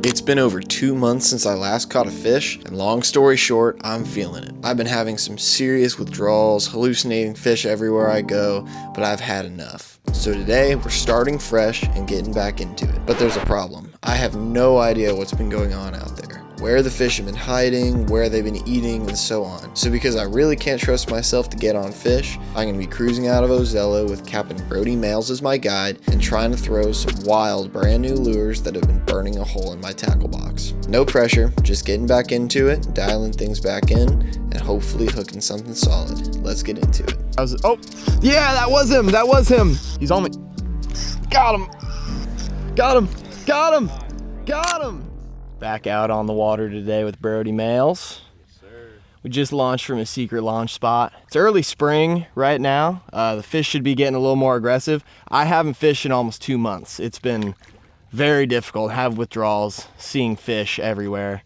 It's been over 2 months since I last caught a fish, and long story short, I'm feeling it. I've been having some serious withdrawals, hallucinating fish everywhere I go, but I've had enough. So today, we're starting fresh and getting back into it. But there's a problem. I have no idea what's been going on out there. Where the fish have been hiding, where they've been eating, and so on. So because I really can't trust myself to get on fish, I'm going to be cruising out of Ozello with Captain Brody Males as my guide and trying to throw some wild brand new lures that have been burning a hole in my tackle box. No pressure, just getting back into it, dialing things back in, and hopefully hooking something solid. Let's get into it. Oh, yeah, that was him. That was him. He's on me. Got him. Got him. Got him. Got him. Back out on the water today with Brody Males. Yes, sir. We just launched from a secret launch spot. It's early spring right now. The fish should be getting a little more aggressive. I haven't fished in almost 2 months. It's been very difficult, have withdrawals, seeing fish everywhere.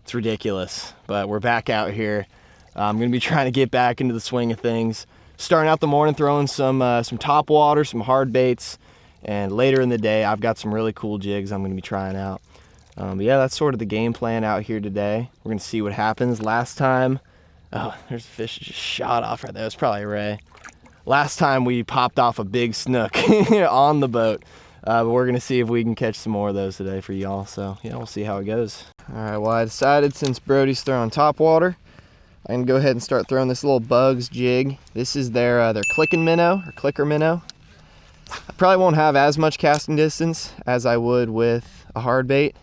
It's ridiculous, but we're back out here. I'm gonna be trying to get back into the swing of things. Starting out the morning throwing some top water, some hard baits, and later in the day I've got some really cool jigs I'm gonna be trying out. But yeah, that's sort of the game plan out here today. We're gonna see what happens. Last time, oh, there's a fish that just shot off right there. It's probably a ray. Last time we popped off a big snook on the boat. But we're gonna see if we can catch some more of those today for y'all. So yeah, we'll see how it goes. All right, well I decided since Brody's throwing top water, I'm gonna go ahead and start throwing this little Bugs jig. This is their clicking minnow or clicker minnow. I probably won't have as much casting distance as I would with a hard bait,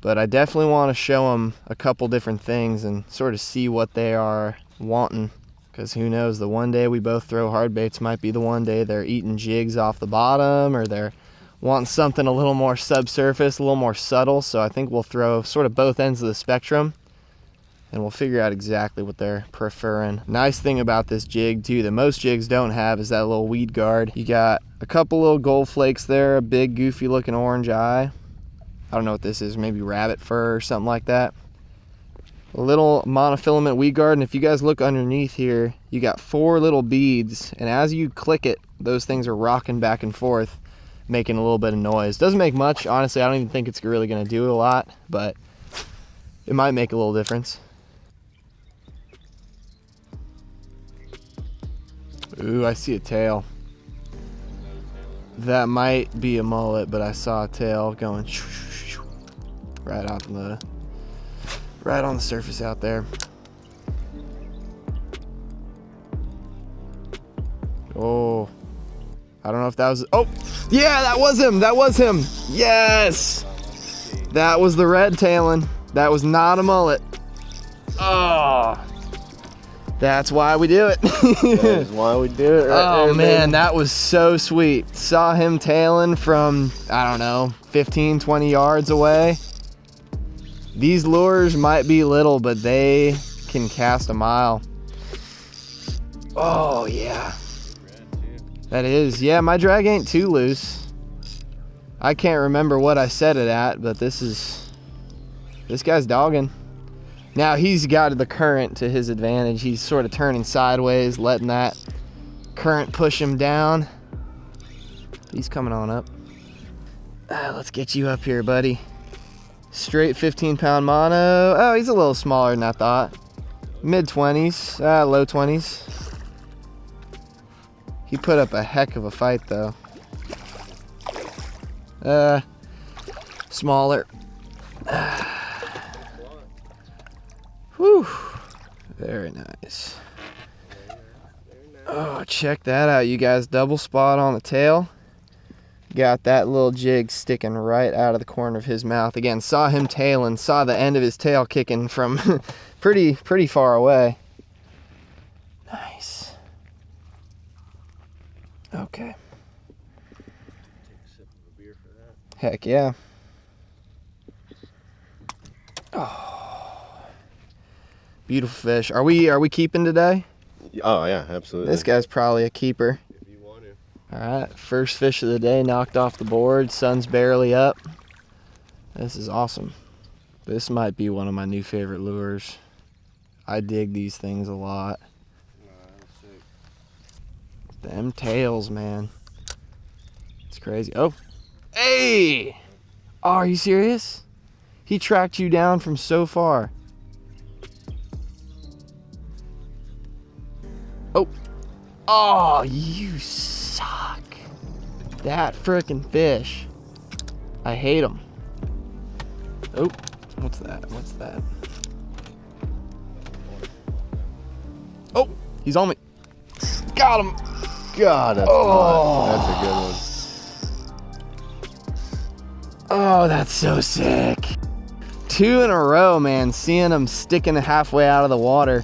but I definitely want to show them a couple different things and sort of see what they are wanting, because who knows, the one day we both throw hard baits might be the one day they're eating jigs off the bottom, or they're wanting something a little more subsurface, a little more subtle. So I think we'll throw sort of both ends of the spectrum and we'll figure out exactly what they're preferring. Nice thing about this jig too that most jigs don't have is that little weed guard. You got a couple little gold flakes there, a big goofy looking orange eye. I don't know what this is, maybe rabbit fur or something like that. A little monofilament weed guard, and if you guys look underneath here, you got 4 little beads, and as you click it, those things are rocking back and forth, making a little bit of noise. Doesn't make much, honestly. I don't even think it's really gonna do a lot, but it might make a little difference. Ooh, I see a tail. That might be a mullet, but I saw a tail going right on the surface out there. Oh, I don't know if that was, oh yeah, that was him. That was him. Yes, that was the red tailing. That was not a mullet. Oh, that's why we do it. That is why we do it right oh there, man, that was so sweet. Saw him tailing from, I don't know, 15, 20 yards away. These lures might be little, but they can cast a mile. Oh yeah. That is, yeah, my drag ain't too loose. I can't remember what I set it at, but this guy's dogging. Now he's got the current to his advantage. He's sort of turning sideways, letting that current push him down. He's coming on up. Let's get you up here, buddy. Straight 15-pound mono. Oh, he's a little smaller than I thought. Mid-20s, low 20s. He put up a heck of a fight though. Smaller. Whew, very nice. Oh, check that out, you guys. Double spot on the tail. Got that little jig sticking right out of the corner of his mouth. Again, saw him tailing, saw the end of his tail kicking from pretty far away. Nice. Okay. Heck yeah. Oh, beautiful fish. Are we keeping today? Oh yeah, absolutely. This guy's probably a keeper. If you want to. All right, first fish of the day knocked off the board. Sun's barely up. This is awesome. This might be one of my new favorite lures. I dig these things a lot. Them tails, man. It's crazy. Oh, hey! Oh, are you serious? He tracked you down from so far. Oh. Oh, you suck. That frickin' fish. I hate him. Oh, what's that? What's that? Oh, he's on me. Got him. God, that's hot. That's a good one. Oh, that's so sick. 2 in a row, man. Seeing them sticking halfway out of the water.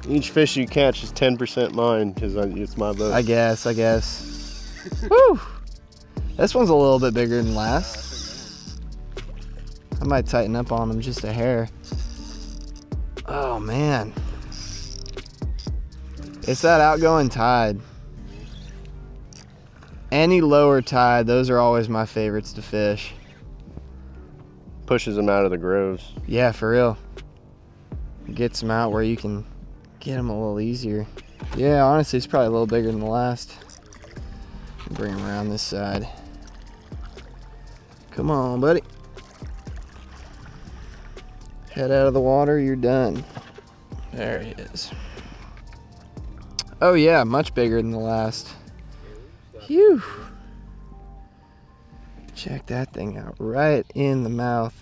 Each fish you catch is 10% mine because it's my boat. I guess. Woo! This one's a little bit bigger than last. I might tighten up on them just a hair. Oh, man. It's that outgoing tide. Any lower tide, those are always my favorites to fish. Pushes them out of the groves. Yeah, for real. Gets them out where you can get them a little easier. Yeah, honestly, it's probably a little bigger than the last. Bring him around this side. Come on, buddy. Head out of the water, you're done. There he is. Oh yeah, much bigger than the last. Phew. Check that thing out, right in the mouth.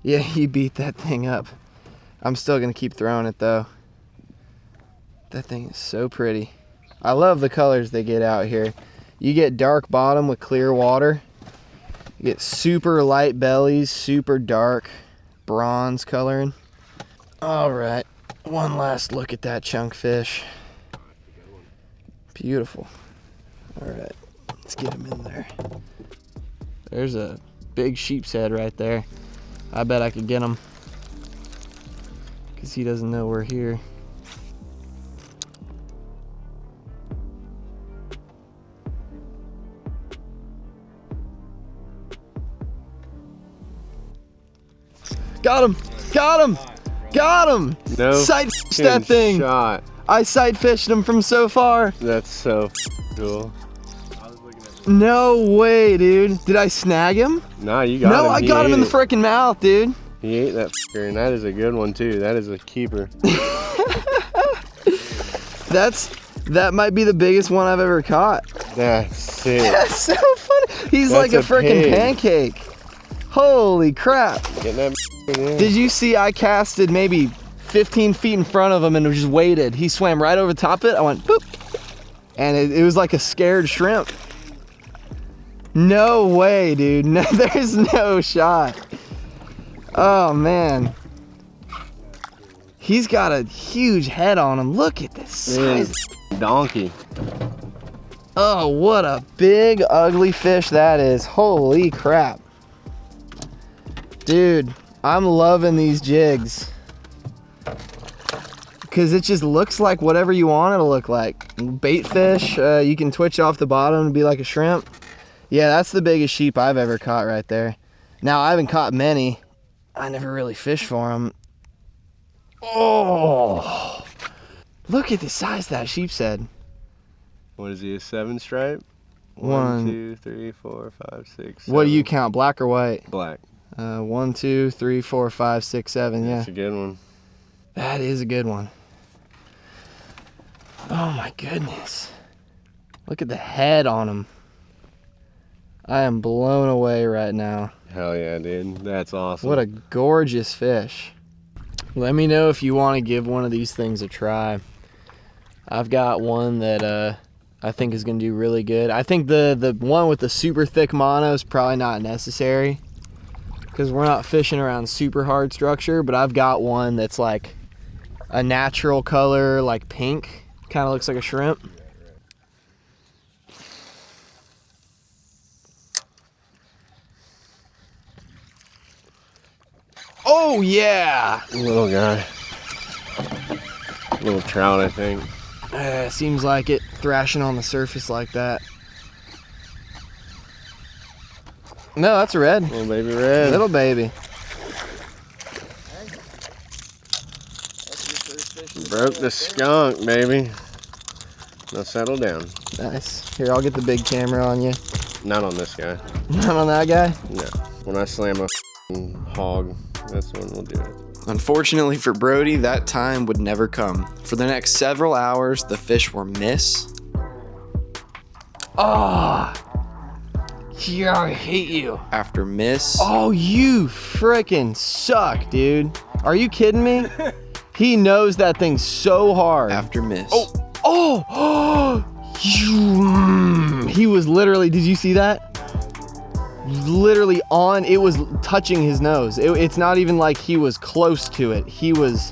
Yeah, he beat that thing up. I'm still gonna keep throwing it though. That thing is so pretty. I love the colors they get out here. You get dark bottom with clear water. You get super light bellies, super dark bronze coloring. All right, one last look at that chunk fish. Beautiful. All right, let's get him in there. There's a big sheep's head right there. I bet I could get him because he doesn't know we're here. Got him! Got him! Got him! No sight fished that thing. Shot. I sight fished him from so far. That's so cool. No way, dude. Did I snag him? Nah, you got him. No, I got him in the frickin' mouth, dude. He ate that fucker, and that is a good one too. That is a keeper. That might be the biggest one I've ever caught. That's sick. That's so funny. He's like a frickin' pancake. Holy crap. Getting that in. Did you see I casted maybe 15 feet in front of him and just waited? He swam right over the top of it. I went boop. And it was like a scared shrimp. No way, dude. No, there's no shot. Oh, man. He's got a huge head on him. Look at this size. Donkey. Oh, what a big, ugly fish that is. Holy crap. Dude, I'm loving these jigs. Because it just looks like whatever you want it to look like. Bait fish, you can twitch off the bottom and be like a shrimp. Yeah, that's the biggest sheep I've ever caught right there. Now, I haven't caught many. I never really fished for them. Oh, look at the size of that sheep's head. What is he, a 7 stripe? 1, 2, 3, 4, 5, 6, 7. What do you count, black or white? Black. 1, 2, 3, 4, 5, 6, 7, yeah. That's a good one. That is a good one. Oh my goodness. Look at the head on him. I am blown away right now. Hell yeah, dude. That's awesome. What a gorgeous fish. Let me know if you want to give one of these things a try. I've got one that I think is going to do really good. I think the one with the super thick mono is probably not necessary because we're not fishing around super hard structure, but I've got one that's like a natural color, like pink. Kind of looks like a shrimp. Oh yeah! Little guy. Little trout, I think. Seems like it, thrashing on the surface like that. No, that's a red. Little baby red. Little baby. Broke the skunk, baby. Now settle down. Nice. Here, I'll get the big camera on you. Not on this guy. Not on that guy? No. When I slam a hog. That's when we'll do it. Unfortunately for Brody, that time would never come. For the next several hours, the fish were miss. Oh, yeah, I hate you. After miss. Oh, you frickin' suck, dude. Are you kidding me? He knows that thing so hard. After miss. Oh, he was literally, did you see that? Literally on, it was touching his nose. It's not even like he was close to it. He was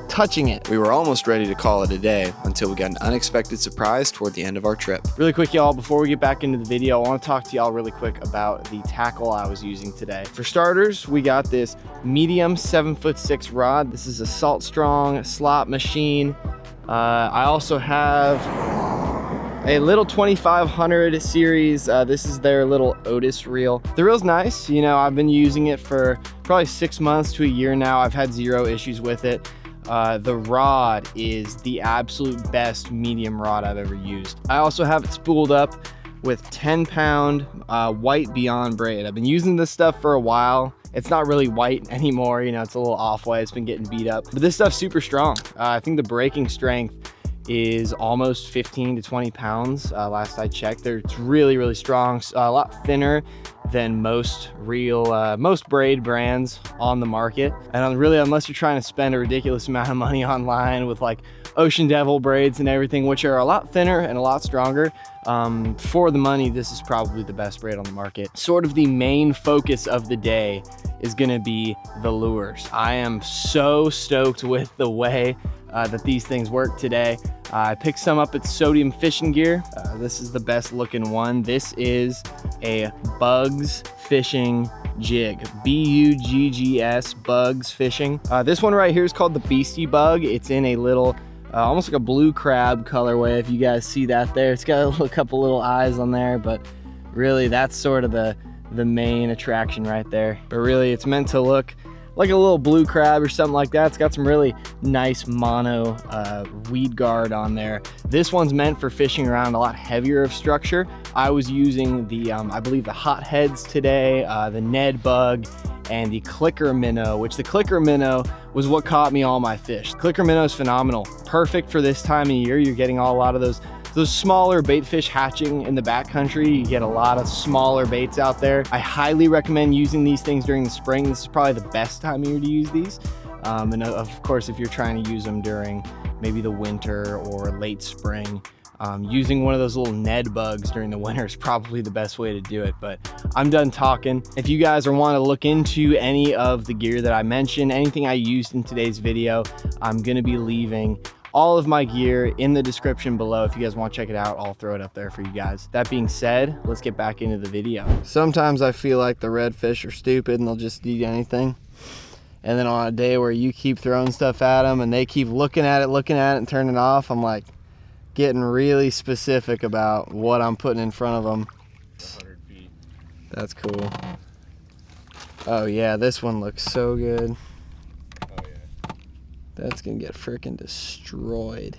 touching it. We were almost ready to call it a day until we got an unexpected surprise toward the end of our trip. Really quick, y'all, before we get back into the video, I want to talk to y'all really quick about the tackle I was using today. For starters, we got this medium 7'6" rod. This is a Salt Strong slot machine. I also have a little 2500 series. This is their little Otis reel. The reel's nice. You know, I've been using it for probably 6 months to a year now. I've had zero issues with it. The rod is the absolute best medium rod I've ever used. I also have it spooled up with 10-pound white Beyond braid. I've been using this stuff for a while. It's not really white anymore. You know, it's a little off-white. It's been getting beat up. But this stuff's super strong. I think the breaking strength is almost 15 to 20 pounds. Last I checked, it's really, really strong. A lot thinner than most braid brands on the market. And really, unless you're trying to spend a ridiculous amount of money online with like Ocean Devil braids and everything, which are a lot thinner and a lot stronger, for the money, this is probably the best braid on the market. Sort of the main focus of the day is gonna be the lures. I am so stoked with the way that these things work today. I picked some up at Sodium Fishing Gear. This is the best looking one. This is a Bugs Fishing jig. B-U-G-G-S, Bugs Fishing. This one right here is called the Beastie Bug. It's in a little, almost like a blue crab colorway, if you guys see that there. It's got a couple little eyes on there, but really that's sort of the main attraction right there. But really it's meant to look like a little blue crab or something like that. It's got some really nice mono weed guard on there. This one's meant for fishing around a lot heavier of structure. I was using the, I believe the hot heads today, the Ned Bug, and the clicker minnow, which the clicker minnow was what caught me all my fish. Clicker minnow is phenomenal. Perfect for this time of year. You're getting a lot of those smaller bait fish hatching in the backcountry. You get a lot of smaller baits out there. I highly recommend using these things during the spring. This is probably the best time of year to use these. And of course, if you're trying to use them during maybe the winter or late spring, using one of those little Ned bugs during the winter is probably the best way to do it. But I'm done talking. If you guys want to look into any of the gear that I mentioned, anything I used in today's video, I'm gonna be leaving all of my gear in the description below. If you guys want to check it out, I'll throw it up there for you guys. That being said, let's get back into the video. Sometimes I feel like the redfish are stupid and they'll just eat anything. And then on a day where you keep throwing stuff at them and they keep looking at it and turning off, I'm like getting really specific about what I'm putting in front of them. 100 feet. That's cool. Oh yeah, this one looks so good. That's gonna get freaking destroyed.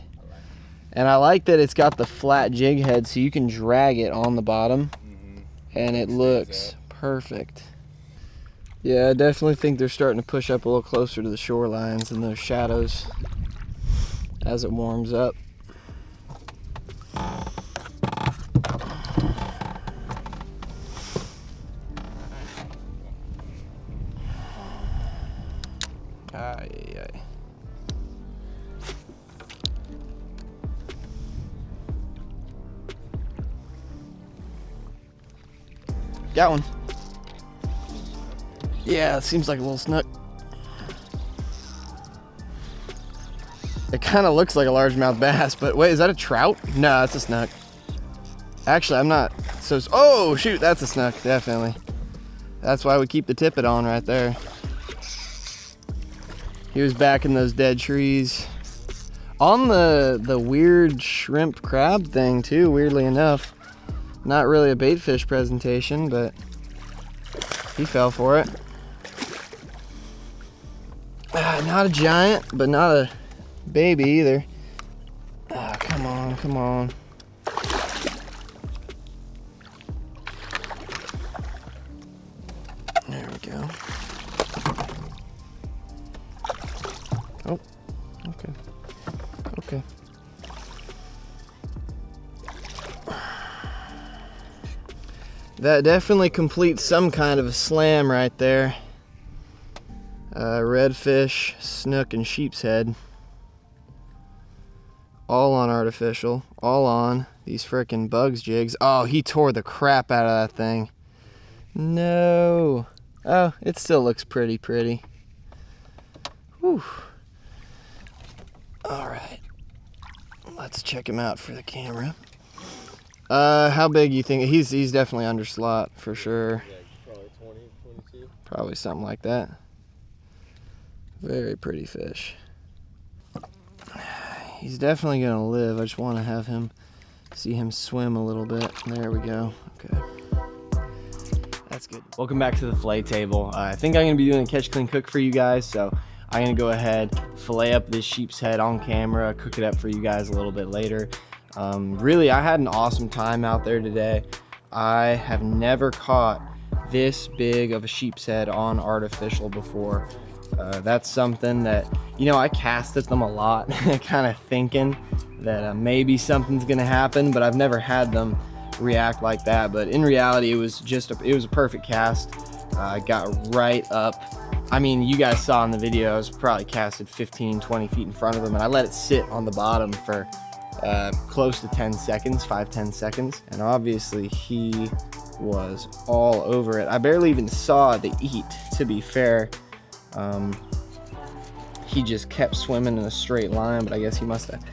And I like that it's got the flat jig head so you can drag it on the bottom and it looks perfect. Yeah, I definitely think they're starting to push up a little closer to the shorelines and those shadows as it warms up. Ay. Got one. Yeah, it seems like a little snook. It kind of looks like a largemouth bass, but wait, is that a trout? No, that's a snook. Actually, I'm not so, oh shoot, that's a snook, definitely. That's why we keep the tippet on right there. He was back in those dead trees. On the weird shrimp crab thing too, weirdly enough. Not really a bait fish presentation, but he fell for it. Not a giant, but not a baby either. Come on. There we go. Oh, okay. Okay. That definitely completes some kind of a slam right there. Redfish, snook, and sheep's head. All on artificial, all on these frickin' bugs jigs. Oh, he tore the crap out of that thing. No. Oh, it still looks pretty. Whew. All right, let's check him out for the camera. How big you think? He's definitely under slot for sure. Yeah, probably 20, 22. Probably something like that. Very pretty fish. He's definitely gonna live. I just want to have him, see him swim a little bit. There we go. Okay. That's good. Welcome back to the fillet table. I think I'm gonna be doing a catch, clean, cook for you guys. So I'm gonna go ahead, fillet up this sheep's head on camera, cook it up for you guys a little bit later. Really, I had an awesome time out there today. I have never caught this big of a sheep's head on artificial before. That's something that, you know, I cast at them a lot, kind of thinking that maybe something's gonna happen, but I've never had them react like that. But in reality, it was a perfect cast. I got right up. I mean, you guys saw in the video, I was probably casted 15, 20 feet in front of him, and I let it sit on the bottom for close to 10 seconds, 5-10 seconds. And obviously he was all over it. I barely even saw the eat, to be fair. He just kept swimming in a straight line, but I guess he must have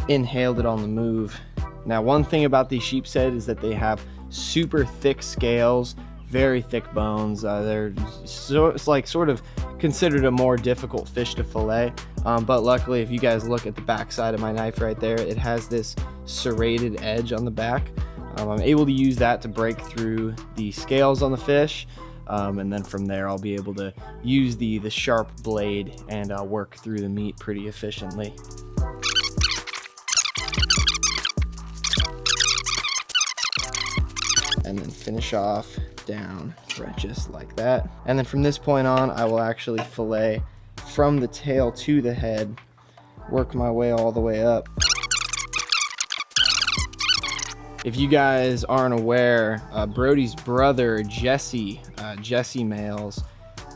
inhaled it on the move. Now, one thing about these sheep's head is that they have super thick scales, very thick bones. They're it's like sort of considered a more difficult fish to fillet. But luckily, if you guys look at the back side of my knife right there, it has this serrated edge on the back. I'm able to use that to break through the scales on the fish. And then from there, I'll be able to use the sharp blade and work through the meat pretty efficiently. And then finish off down right just like that. And then from this point on, I will actually fillet from the tail to the head, work my way all the way up. If you guys aren't aware, Brody's brother, Jesse Males,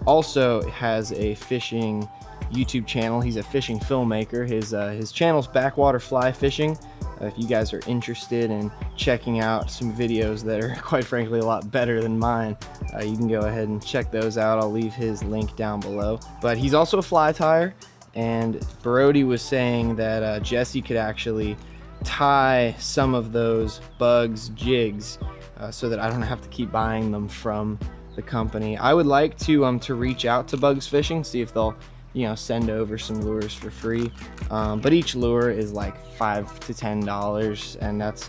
also has a fishing YouTube channel. He's a fishing filmmaker. His channel's Backwater Fly Fishing. If you guys are interested in checking out some videos that are quite frankly a lot better than mine, you can go ahead and check those out. I'll leave his link down below. But he's also a fly tyer, and Brody was saying that Jesse could actually tie some of those bugs jigs so that I don't have to keep buying them from the company. I would like to reach out to Bugs Fishing, see if they'll, you know, send over some lures for free. But each lure is like $5 to $10, and that's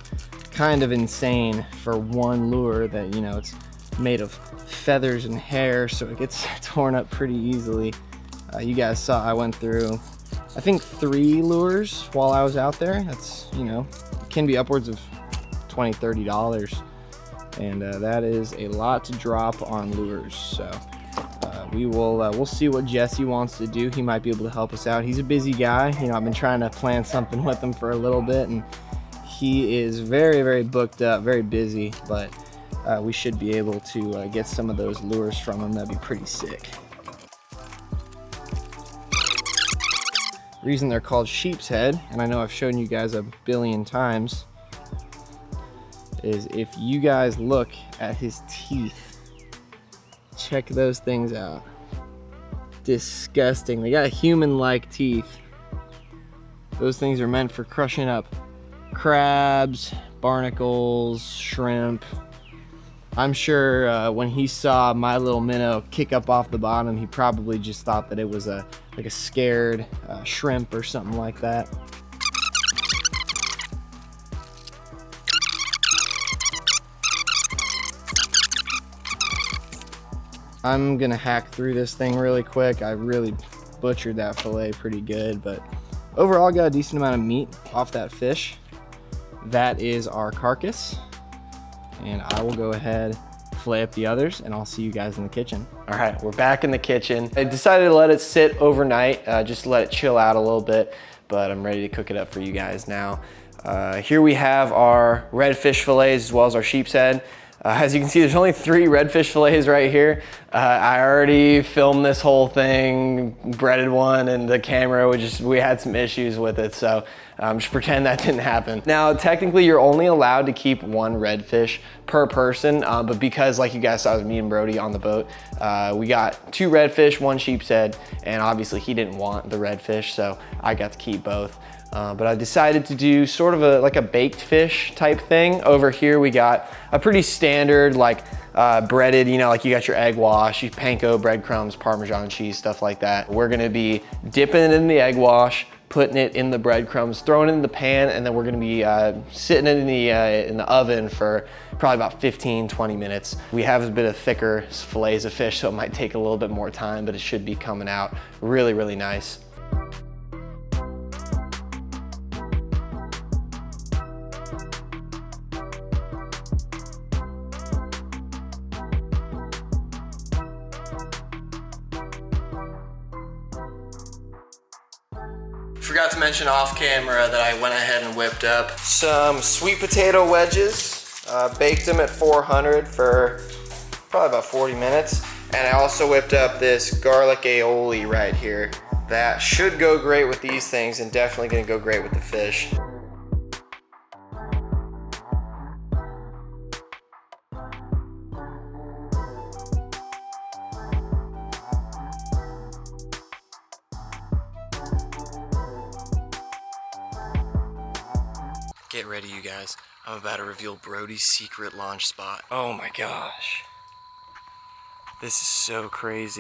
kind of insane for one lure that, you know, it's made of feathers and hair, so it gets torn up pretty easily. You guys saw I went through, I think, 3 lures while I was out there. That's, you know, can be upwards of $20, $30, and that is a lot to drop on lures. So we'll see what Jesse wants to do. He might be able to help us out. He's a busy guy. You know, I've been trying to plan something with him for a little bit, and he is very, very booked up, very busy, but we should be able to get some of those lures from him. That'd be pretty sick. Reason they're called sheep's head, and I know I've shown you guys a billion times, is if you guys look at his teeth, check those things out. Disgusting. They got human-like teeth. Those things are meant for crushing up crabs, barnacles, shrimp. I'm sure when he saw my little minnow kick up off the bottom, he probably just thought that it was like a scared shrimp or something like that. I'm gonna hack through this thing really quick. I really butchered that fillet pretty good, but overall got a decent amount of meat off that fish. That is our carcass, and I will go ahead, fillet up the others, and I'll see you guys in the kitchen. All right, we're back in the kitchen. I decided to let it sit overnight, just to let it chill out a little bit, but I'm ready to cook it up for you guys now. Here we have our redfish fillets as well as our sheep's head. As you can see, there's only 3 redfish fillets right here. I already filmed this whole thing, breaded one, and the camera, we had some issues with it, so just pretend that didn't happen. Now, technically, you're only allowed to keep 1 redfish per person, but because, like you guys saw with me and Brody on the boat, we got 2 redfish, 1 sheep's head, and obviously he didn't want the redfish, so I got to keep both. But I decided to do sort of like a baked fish type thing. Over here we got a pretty standard like breaded, you know, like you got your egg wash, your panko, breadcrumbs, Parmesan cheese, stuff like that. We're gonna be dipping it in the egg wash, putting it in the breadcrumbs, throwing it in the pan, and then we're gonna be sitting it in the oven for probably about 15-20 minutes. We have a bit of thicker fillets of fish, so it might take a little bit more time, but it should be coming out really, really nice. Forgot to mention off camera that I went ahead and whipped up some sweet potato wedges, baked them at 400 for probably about 40 minutes. And I also whipped up this garlic aioli right here. That should go great with these things and definitely gonna go great with the fish. Get ready, you guys. I'm about to reveal Brody's secret launch spot. Oh my gosh. This is so crazy.